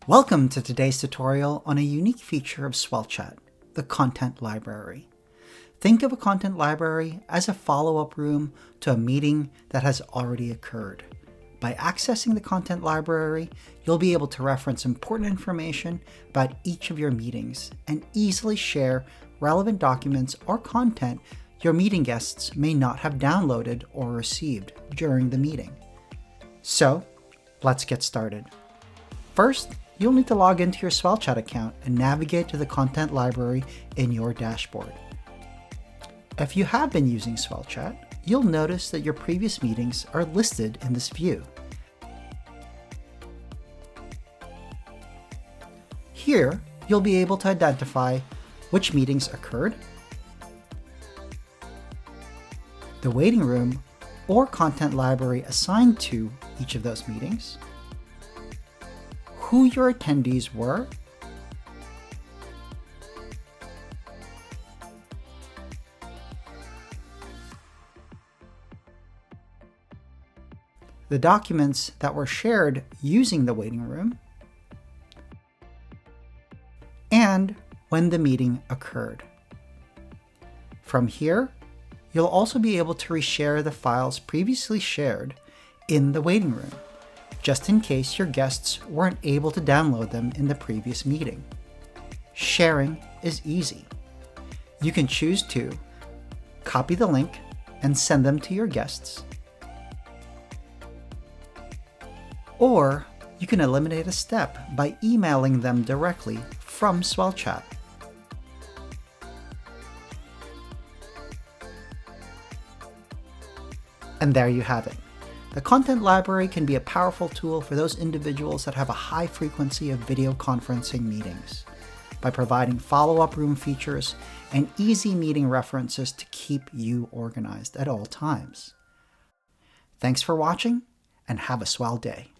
Welcome to today's tutorial on a unique feature of SwellChat, the content library. Think of a content library as a follow-up room to a meeting that has already occurred. By accessing the content library, you'll be able to reference important information about each of your meetings and easily share relevant documents or content your meeting guests may not have downloaded or received during the meeting. So, let's get started. First, you'll need to log into your SwellChat account and navigate to the content library in your dashboard. If you have been using SwellChat, you'll notice that your previous meetings are listed in this view. Here, you'll be able to identify which meetings occurred, the waiting room or content library assigned to each of those meetings, who your attendees were, the documents that were shared using the waiting room, and when the meeting occurred. From here, you'll also be able to reshare the files previously shared in the waiting room, just in case your guests weren't able to download them in the previous meeting. Sharing is easy. You can choose to copy the link and send them to your guests, or you can eliminate a step by emailing them directly from SwellChat. And there you have it. The content library can be a powerful tool for those individuals that have a high frequency of video conferencing meetings by providing follow-up room features and easy meeting references to keep you organized at all times. Thanks for watching and have a swell day.